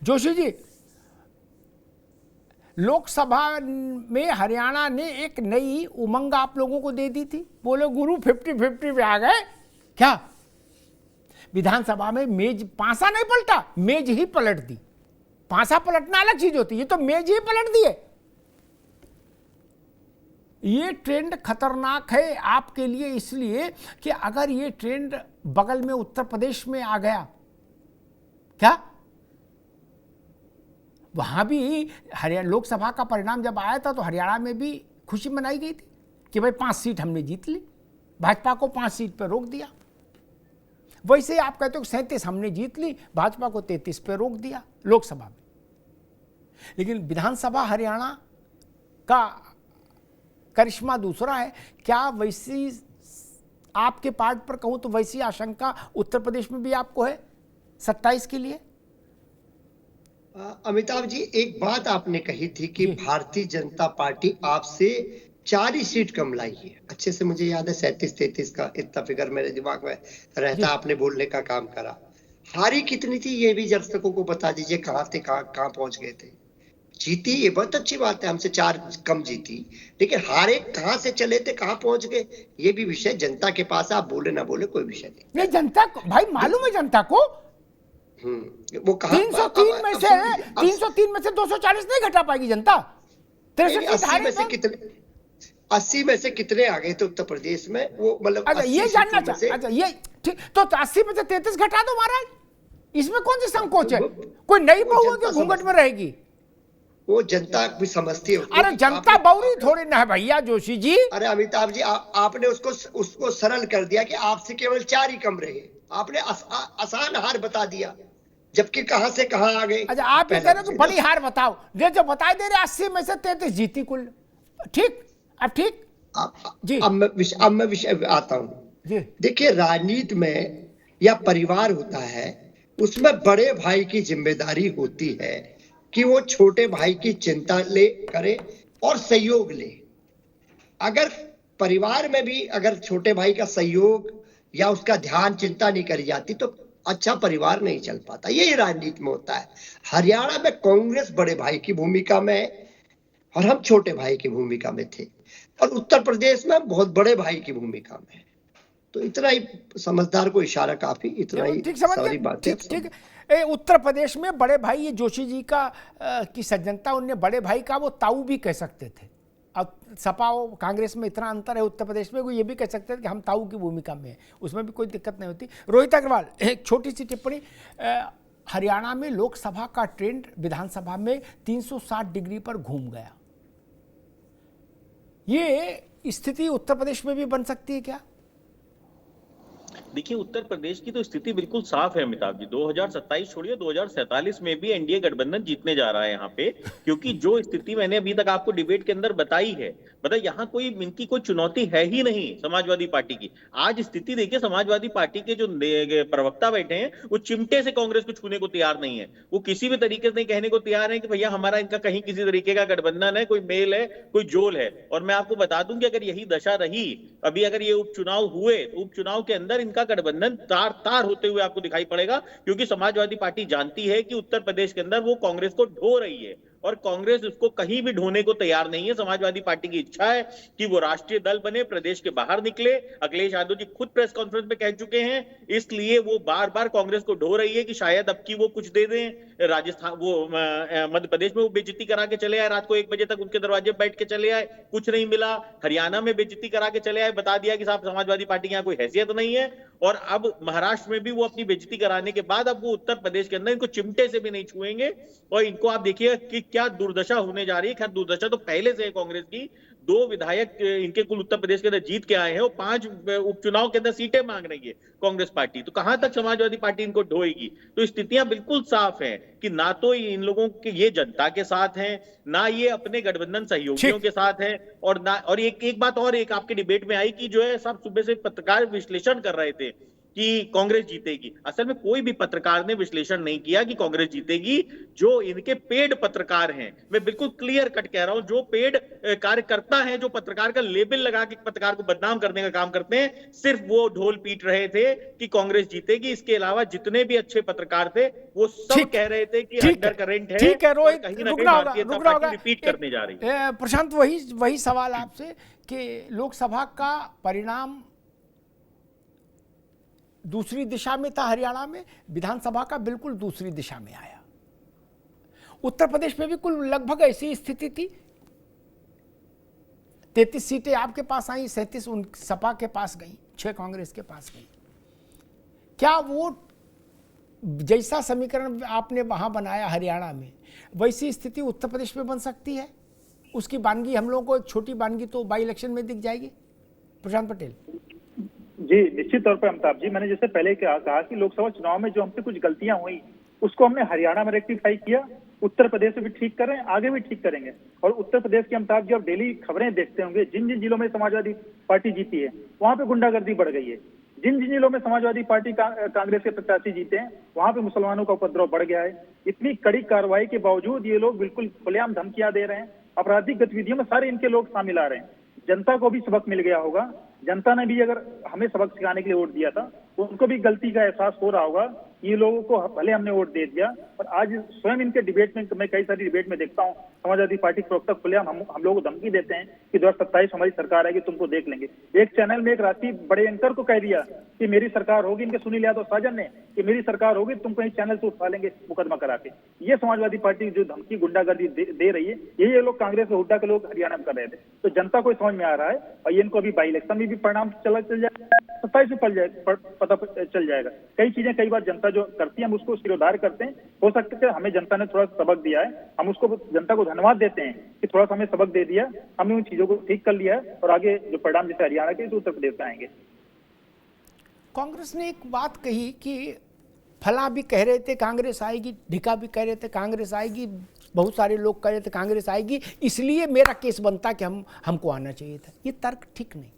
जोशी जी, लोकसभा में हरियाणा ने एक नई उमंग आप लोगों को दे दी थी, बोले गुरु 50-50 पे आ गए क्या? विधानसभा में मेज पासा नहीं पलटा, मेज ही पलट दी। पासा पलटना अलग चीज होती है, ये तो मेज ही पलट दिए। ये ट्रेंड खतरनाक है आपके लिए, इसलिए कि अगर ये ट्रेंड बगल में उत्तर प्रदेश में आ गया, क्या वहां भी हरियाणा लोकसभा का परिणाम जब आया था तो हरियाणा में भी खुशी मनाई गई थी कि भाई 5 सीट हमने जीत ली, भाजपा को 5 सीट पर रोक दिया। वैसे आप कहते हो 37 हमने जीत ली, भाजपा को 33 पे रोक दिया लोकसभा में। लेकिन विधानसभा हरियाणा का करिश्मा दूसरा है। क्या वैसी आपके पार्ट पर कहूं तो वैसी आशंका उत्तर प्रदेश में भी आपको है 27 के लिए? अमिताभ जी, एक बात आपने कही थी कि भारतीय जनता पार्टी आपसे 4 ही सीट कम लाई है। अच्छे से मुझे याद है, 37-33 का इतना फिगर मेरे दिमाग में रहता, आपने बोलने का काम करा। हारी कितनी थी ये भी दर्शकों को बता दीजिए, कहां थे, कहां पहुंच गए थे। जीती ये बहुत अच्छी बात है, हमसे 4 कम जीती, लेकिन हारे कहां से चले थे, कहां पहुंच गए, ये भी विषय जनता के पास। आप बोले ना बोले कोई विषय नहीं, जनता को भाई मालूम है, जनता को वो कहा 303 में से 240 नहीं घटा पाएगी जनता। 80 में से कितने आ गए थे उत्तर प्रदेश में, वो मतलब अच्छा ये जानना चाहते। अच्छा ये ठीक, तो 80 में से 33 घटा दो महाराज, इसमें कौन सी संकोच है? कोई नई बहू है घूंघट में रहेगी? वो जनता भी समझती है। अरे जनता बौरी थोड़ी ना है भैया जोशी जी। अरे अमिताभ जी, आपने उसको सरल कर दिया कि आपसे केवल 4 ही कम रहे। आपने आसान हार बता दिया, जबकि कहां से कहां आ गए। अच्छा आप ये कह रहे हो कि बड़ी हार बताओ, जो बता दे रहे 80 में से 33 जीती कुल। ठीक, अब ठीक जी, अब मैं विषय आता हूं। देखिए, राजनीति में या परिवार होता है, उसमें बड़े भाई की जिम्मेदारी होती है कि वो छोटे भाई की चिंता करे और सहयोग ले। अगर परिवार में भी अगर छोटे भाई का सहयोग या उसका ध्यान, चिंता नहीं करी जाती तो अच्छा परिवार नहीं चल पाता। यही राजनीति में होता है। हरियाणा में कांग्रेस बड़े भाई की भूमिका में है और हम छोटे भाई की भूमिका में थे, और उत्तर प्रदेश में बहुत बड़े भाई की भूमिका में है। तो इतना ही समझदार को इशारा काफी, इतना ही सारी बातें। ठीक। उत्तर प्रदेश में बड़े भाई, ये जोशी जी का की सज्जनता, उन्हें बड़े भाई का वो ताऊ भी कह सकते थे। अब सपा और कांग्रेस में इतना अंतर है उत्तर प्रदेश में, वो ये भी कह सकते थे कि हम ताऊ की भूमिका में है, उसमें भी कोई दिक्कत नहीं होती। रोहित अग्रवाल, एक छोटी सी टिप्पणी। हरियाणा में लोकसभा का ट्रेंड विधानसभा में 360 डिग्री पर घूम गया, ये स्थिति उत्तर प्रदेश में भी बन सकती है क्या? देखिए, उत्तर प्रदेश की तो स्थिति बिल्कुल साफ है अमिताभ जी। 2027 छोड़िए, 2047 में भी एनडीए गठबंधन जीतने जा रहा है यहाँ पे, क्योंकि जो स्थिति मैंने अभी तक आपको डिबेट के अंदर बताई है, मतलब यहाँ इनकी कोई चुनौती है ही नहीं समाजवादी पार्टी की। आज स्थिति देखिए, समाजवादी पार्टी के जो प्रवक्ता बैठे हैं वो चिमटे से कांग्रेस को छूने को तैयार नहीं है। वो किसी भी तरीके से नहीं कहने को तैयार है कि भैया हमारा इनका कहीं किसी तरीके का गठबंधन है, कोई मेल है, कोई जोल है। और मैं आपको बता दूं कि अगर यही दशा रही, अभी अगर ये उपचुनाव हुए तो उपचुनाव के अंदर इनका गठबंधन तार तार होते हुए आपको दिखाई पड़ेगा, क्योंकि समाजवादी पार्टी जानती है कि उत्तर प्रदेश के अंदर वो कांग्रेस को ढो रही है और कांग्रेस उसको कहीं भी ढोने को तैयार नहीं है। समाजवादी पार्टी की इच्छा है कि वो राष्ट्रीय दल बने, प्रदेश के बाहर निकले। अखिलेश यादव जी खुद प्रेस कॉन्फ्रेंस में कह चुके हैं, इसलिए वो बार बार कांग्रेस को ढो रही है कि शायद अब की वो कुछ दे दें। राजस्थान, वो मध्य प्रदेश में वो बेइज्जती करा के चले आए, रात को 1 बजे तक उनके दरवाजे बैठ के चले आए, कुछ नहीं मिला। हरियाणा में बेइज्जती करा के चले आए, बता दिया कि साहब समाजवादी पार्टी की यहाँ कोई हैसियत नहीं है। और अब महाराष्ट्र में भी वो अपनी बेइज्जती कराने के बाद अब वो उत्तर प्रदेश के अंदर इनको चिमटे से भी नहीं छुएंगे। और इनको आप देखिए कि क्या दुर्दशा होने जा रही है। खैर, दुर्दशा तो पहले से है कांग्रेस की। 2 विधायक इनके कुल उत्तर प्रदेश के अंदर जीत के आए हैं, और 5 उपचुनाव के अंदर सीटें मांग रही है कांग्रेस पार्टी। तो कहां तक समाजवादी पार्टी इनको ढोएगी? तो स्थितियां बिल्कुल साफ हैं कि ना तो इन लोगों के ये जनता के साथ हैं, ना ये अपने गठबंधन सहयोगियों के साथ हैं, और ना, और एक बात और एक आपके डिबेट में आई कि जो है सब सुबह से पत्रकार विश्लेषण कर रहे थे कि कांग्रेस जीतेगी। असल में कोई भी पत्रकार ने विश्लेषण नहीं किया कि कांग्रेस जीतेगी। जो इनके पेड पत्रकार हैं, मैं बिल्कुल क्लियर कट कह रहा हूं, जो पेड कार्यकर्ता हैं, जो पत्रकार का लेबल लगा के पत्रकार को बदनाम करने का काम करते हैं, सिर्फ वो ढोल पीट रहे थे कि कांग्रेस जीतेगी। इसके अलावा जितने भी अच्छे पत्रकार थे वो सब कह रहे थे कि अंडर करंट है। ठीक है रोहित, कहीं ना कहीं भारतीय जनता पार्टी रिपीट करने जा रही है। प्रशांत, वही सवाल आपसे कि लोकसभा का परिणाम दूसरी दिशा में था हरियाणा में, विधानसभा का बिल्कुल दूसरी दिशा में आया। उत्तर प्रदेश में भी कुल लगभग ऐसी स्थिति थी। 33 सीटें आपके पास आई, 37 उन सपा के पास गई, 6 कांग्रेस के पास गई। क्या वो जैसा समीकरण आपने वहां बनाया हरियाणा में, वैसी स्थिति उत्तर प्रदेश में बन सकती है? उसकी वानगी हम लोगों को, एक छोटी वानगी तो बाई इलेक्शन में दिख जाएगी। प्रशांत पटेल जी, निश्चित तौर पर अमिताभ जी, मैंने जैसे पहले कहा कि लोकसभा चुनाव में जो हमसे कुछ गलतियां हुई उसको हमने हरियाणा में रेक्टिफाई किया, उत्तर प्रदेश में भी ठीक कर रहे हैं, आगे भी ठीक करेंगे। और उत्तर प्रदेश की अमिताभ जी आप डेली खबरें देखते होंगे, जिन जिन जिलों में समाजवादी पार्टी जीती है वहां पे गुंडागर्दी बढ़ गई है। जिन जिन जिलों में समाजवादी पार्टी कांग्रेस के प्रत्याशी जीते हैं वहां पे मुसलमानों का उपद्रव बढ़ गया है। इतनी कड़ी कार्रवाई के बावजूद ये लोग बिल्कुल खुलेआम धमकियां दे रहे हैं, आपराधिक गतिविधियों में सारे इनके लोग शामिल आ रहे हैं। जनता को भी सबक मिल गया होगा, जनता ने भी अगर हमें सबक सिखाने के लिए वोट दिया था, तो उनको भी गलती का एहसास हो रहा होगा। ये लोगों को भले हमने वोट दे दिया, पर आज स्वयं इनके डिबेट में, मैं कई सारी डिबेट में देखता हूँ, समाजवादी पार्टी प्रवक्ता खुलेआम हम लोगों को धमकी देते हैं कि 2027 हमारी सरकार आएगी, तुमको देख लेंगे। एक चैनल में एक रात्रि बड़े एंकर को कह दिया कि मेरी सरकार होगी, इनके सुनील यादव साजन ने, कि मेरी सरकार होगी, तुम कहीं चैनल से उठा लेंगे मुकदमा करा के। ये समाजवादी पार्टी जो धमकी गुंडागर्दी दे रही है, यही ये लोग कांग्रेस के हुड्डा के लोग हरियाणा में कर रहे थे। तो जनता को समझ में आ रहा है, और ये इनको अभी बाई इलेक्शन में भी परिणाम चल जाएगा, 27 में पता चल जाएगा। कई चीजें कई बार जनता जो करती है हम उसको सिरोधार करते हैं। हो सकता है हमें जनता ने थोड़ा सबक दिया है, हम उसको जनता को धन्यवाद देते हैं कि थोड़ा सा हमें सबक दे दिया, हमने उन चीजों को ठीक कर लिया है, और आगे जो परिणाम जैसे हरियाणा के तो उत्तर प्रदेश में आएंगे। कांग्रेस ने एक बात कही कि फला भी कह रहे थे कांग्रेस आएगी, ढिका भी कह रहे थे कांग्रेस आएगी, बहुत सारे लोग कह रहे थे कांग्रेस आएगी, इसलिए मेरा केस बनता कि हमको आना चाहिए था। ये तर्क ठीक नहीं।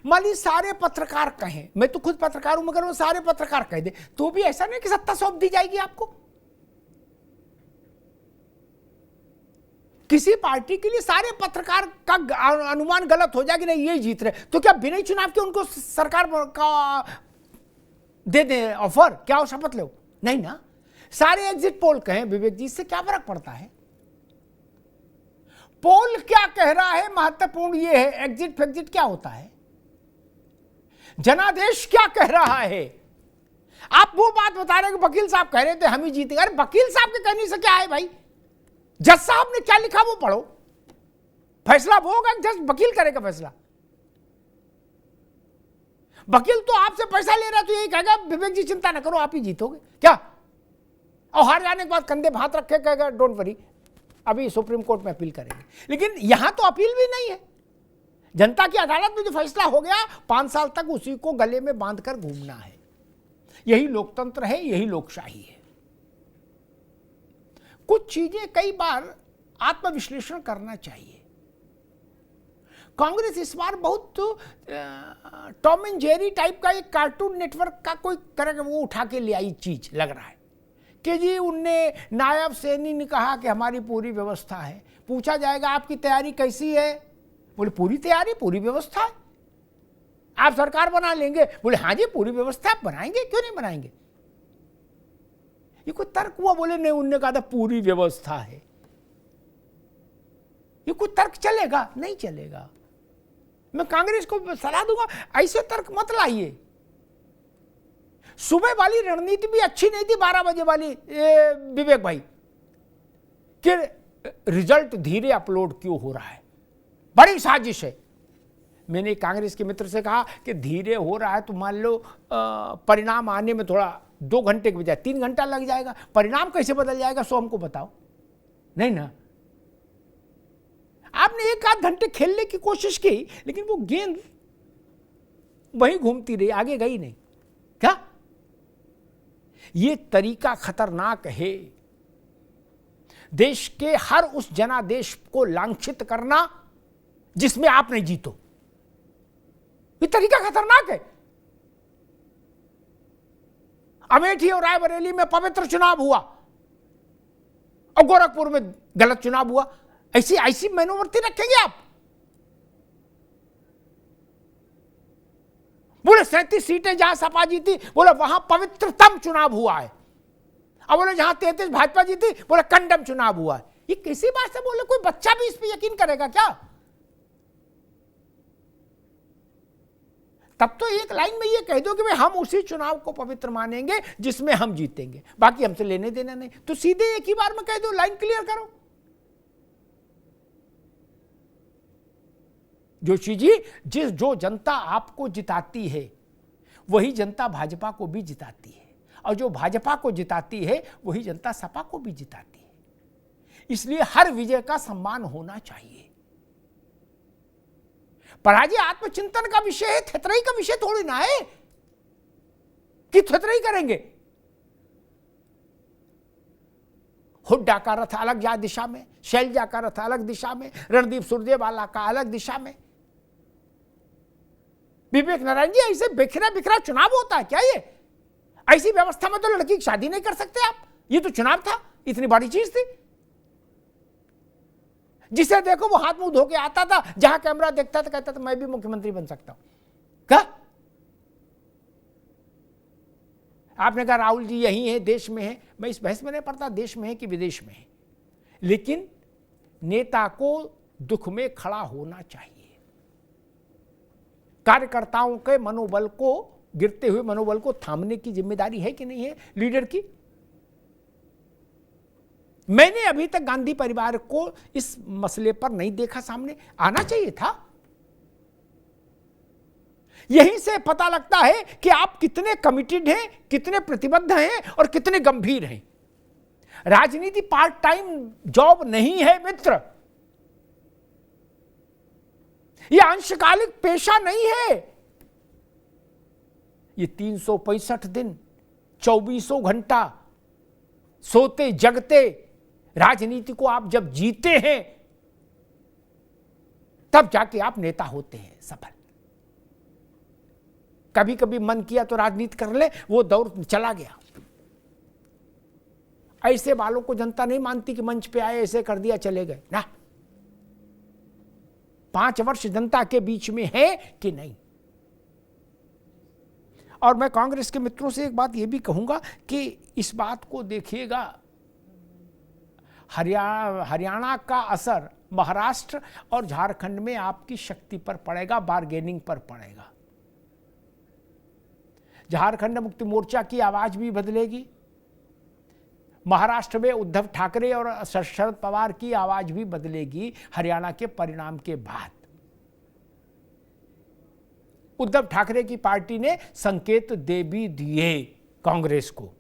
मान ली सारे पत्रकार कहें, मैं तो खुद पत्रकार हूं, मगर वो सारे पत्रकार कह दे, तो भी ऐसा नहीं कि सत्ता सौंप दी जाएगी आपको। किसी पार्टी के लिए सारे पत्रकार का अनुमान गलत हो जाएगा, नहीं ये जीत रहे, तो क्या बिना चुनाव के उनको सरकार का दे दे ऑफर, क्या वो शपथ लो? नहीं ना। सारे एग्जिट पोल कहें विवेक जी, इससे क्या फर्क पड़ता है? पोल क्या कह रहा है महत्वपूर्ण ये है, एग्जिट फैग्जिट क्या होता है, जनादेश क्या कह रहा है। आप वो बात बता रहे हैं कि वकील साहब कह रहे थे हम ही जीतेंगे। अरे वकील साहब के कहने से क्या है भाई, जज साहब ने क्या लिखा वो पढ़ो, फैसला वो होगा, जज वकील करेगा फैसला। वकील तो आपसे पैसा ले रहा है, तो यही कहेगा विवेक जी चिंता ना करो आप ही जीतोगे क्या, और हार जाने के बाद कंधे पे हाथ रखे कहेगा डोंट वरी अभी सुप्रीम कोर्ट में अपील करेंगे। लेकिन यहां तो अपील भी नहीं है, जनता की अदालत में जो फैसला हो गया 5 साल तक उसी को गले में बांधकर घूमना है। यही लोकतंत्र है, यही लोकशाही है। कुछ चीजें कई बार आत्मविश्लेषण करना चाहिए। कांग्रेस इस बार बहुत टॉम एंड जेरी टाइप का एक कार्टून नेटवर्क का कोई तरह का वो उठा के ले आई चीज लग रहा है कि जी उनने नायब सैनी ने कहा कि हमारी पूरी व्यवस्था है। पूछा जाएगा आपकी तैयारी कैसी है, बोले पूरी तैयारी पूरी व्यवस्था है, आप सरकार बना लेंगे, बोले हाँ जी पूरी व्यवस्था आप बनाएंगे, क्यों नहीं बनाएंगे। ये कोई तर्क हुआ? बोले नहीं, उनने कहा था पूरी व्यवस्था है। ये कोई तर्क चलेगा? नहीं चलेगा। मैं कांग्रेस को सलाह दूंगा ऐसे तर्क मत लाइए। सुबह वाली रणनीति भी अच्छी नहीं थी, 12 बजे वाली विवेक भाई, कि रिजल्ट धीरे अपलोड क्यों हो रहा है, बड़ी साजिश है। मैंने कांग्रेस के मित्र से कहा कि धीरे हो रहा है तो मान लो परिणाम आने में थोड़ा 2 घंटे के बजाय 3 घंटा लग जाएगा, परिणाम कैसे बदल जाएगा सो हमको बताओ। नहीं ना, आपने 1 आध घंटे खेलने की कोशिश की, लेकिन वो गेंद वहीं घूमती रही, आगे गई नहीं। क्या ये तरीका खतरनाक है। देश के हर उस जनादेश को लांछित करना जिसमें आप नहीं जीतो, ये तरीका खतरनाक है। अमेठी और रायबरेली में पवित्र चुनाव हुआ और गोरखपुर में गलत चुनाव हुआ। ऐसी ऐसी मनोवृत्ति रखेंगे आप? बोले 37 सीटें जहां सपा जीती, बोले वहां पवित्रतम चुनाव हुआ है। अब बोले जहां 33 भाजपा जीती, बोले कंडम चुनाव हुआ है। ये किसी बात से बोले? कोई बच्चा भी इस पे यकीन करेगा क्या? तब तो एक लाइन में ये कह दो कि भाई हम उसी चुनाव को पवित्र मानेंगे जिसमें हम जीतेंगे, बाकी हमसे लेने देना नहीं। तो सीधे एक ही बार में कह दो, लाइन क्लियर करो। जोशी जी, जो जनता आपको जिताती है वही जनता भाजपा को भी जिताती है, और जो भाजपा को जिताती है वही जनता सपा को भी जिताती है। इसलिए हर विजय का सम्मान होना चाहिए। पराजय आत्मचिंतन का विषय है, थेतराई का विषय थोड़ी ना है कि थेतराई करेंगे। हुड्डा का रथ अलग जा दिशा में, शैलजा का रथ अलग दिशा में, रणदीप सुरजेवाला का अलग दिशा में। विवेक नारायण जी, ऐसे बिखरा बिखरा चुनाव होता है क्या? ये ऐसी व्यवस्था में तो लड़की की शादी नहीं कर सकते आप। ये तो चुनाव था, इतनी बड़ी चीज थी। जिसे देखो वो हाथ मुंह धो के आता था, जहां कैमरा देखता था कहता था मैं भी मुख्यमंत्री बन सकता हूं। क्या आपने कहा राहुल जी यही है, देश में है? मैं इस बहस में नहीं पड़ता देश में है कि विदेश में है, लेकिन नेता को दुख में खड़ा होना चाहिए। कार्यकर्ताओं के मनोबल को, गिरते हुए मनोबल को थामने की जिम्मेदारी है कि नहीं है लीडर की? मैंने अभी तक गांधी परिवार को इस मसले पर नहीं देखा सामने। आना चाहिए था। यहीं से पता लगता है कि आप कितने कमिटेड हैं, कितने प्रतिबद्ध हैं और कितने गंभीर हैं। राजनीति पार्ट टाइम जॉब नहीं है मित्र, यह अंशकालिक पेशा नहीं है। ये 365 दिन 24 घंटा सोते जगते राजनीति को आप जब जीते हैं तब जाके आप नेता होते हैं सफल। कभी कभी मन किया तो राजनीति कर ले, वो दौर चला गया। ऐसे वालों को जनता नहीं मानती कि मंच पे आए ऐसे कर दिया चले गए ना। 5 वर्ष जनता के बीच में है कि नहीं। और मैं कांग्रेस के मित्रों से एक बात यह भी कहूंगा कि इस बात को देखिएगा, हरियाणा का असर महाराष्ट्र और झारखंड में आपकी शक्ति पर पड़ेगा, बार्गेनिंग पर पड़ेगा। झारखंड मुक्ति मोर्चा की आवाज भी बदलेगी, महाराष्ट्र में उद्धव ठाकरे और शरद पवार की आवाज भी बदलेगी हरियाणा के परिणाम के बाद। उद्धव ठाकरे की पार्टी ने संकेत दे भी दिए कांग्रेस को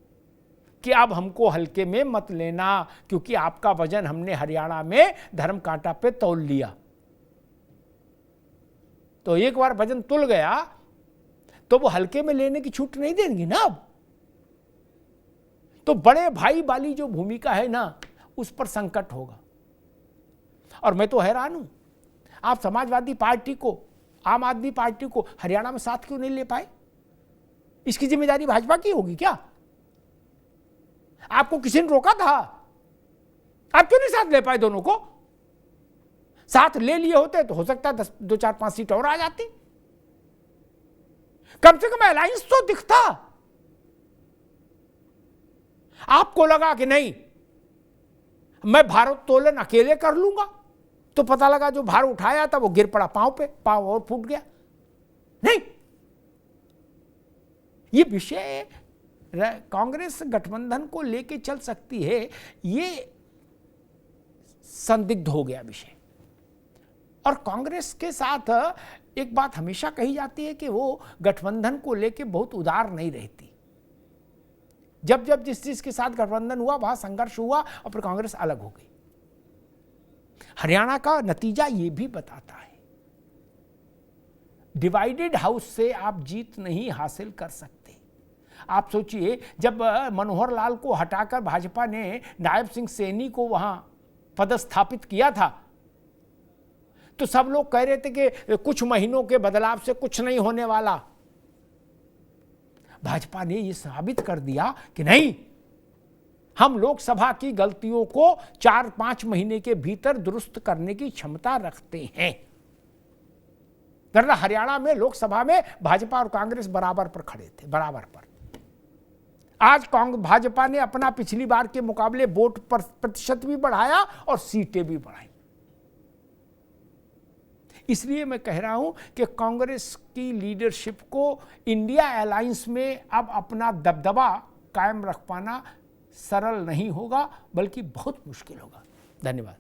कि अब हमको हल्के में मत लेना, क्योंकि आपका वजन हमने हरियाणा में धर्म कांटा पे तौल लिया। तो एक बार वजन तुल गया तो वो हल्के में लेने की छूट नहीं देंगी ना। अब तो बड़े भाई वाली जो भूमिका है ना, उस पर संकट होगा। और मैं तो हैरान हूं, आप समाजवादी पार्टी को, आम आदमी पार्टी को हरियाणा में साथ क्यों नहीं ले पाए? इसकी जिम्मेदारी भाजपा की होगी क्या? आपको किसी ने रोका था? आप क्यों नहीं साथ ले पाए दोनों को? साथ ले लिए होते तो हो सकता है 2, 4, 5 सीट और आ जाती। कम से कम अलायंस तो दिखता। आपको लगा कि नहीं मैं भारोत्तोलन अकेले कर लूंगा, तो पता लगा जो भार उठाया था वो गिर पड़ा पांव पे, पांव और फूट गया। नहीं, ये विषय कांग्रेस गठबंधन को लेके चल सकती है, ये संदिग्ध हो गया विषय। और कांग्रेस के साथ एक बात हमेशा कही जाती है कि वो गठबंधन को लेके बहुत उदार नहीं रहती। जब जब जिस चीज के साथ गठबंधन हुआ वहां संघर्ष हुआ और फिर कांग्रेस अलग हो गई। हरियाणा का नतीजा ये भी बताता है, डिवाइडेड हाउस से आप जीत नहीं हासिल कर सकते। आप सोचिए, जब मनोहर लाल को हटाकर भाजपा ने नायब सिंह सैनी को वहां पदस्थापित किया था, तो सब लोग कह रहे थे कि कुछ महीनों के बदलाव से कुछ नहीं होने वाला। भाजपा ने यह साबित कर दिया कि नहीं, हम लोकसभा की गलतियों को 4-5 महीने के भीतर दुरुस्त करने की क्षमता रखते हैं। वरना हरियाणा में लोकसभा में भाजपा और कांग्रेस बराबर पर खड़े थे, बराबर पर। आज भाजपा ने अपना पिछली बार के मुकाबले वोट प्रतिशत भी बढ़ाया और सीटें भी बढ़ाई। इसलिए मैं कह रहा हूं कि कांग्रेस की लीडरशिप को इंडिया अलायंस में अब अपना दबदबा कायम रख पाना सरल नहीं होगा, बल्कि बहुत मुश्किल होगा। धन्यवाद।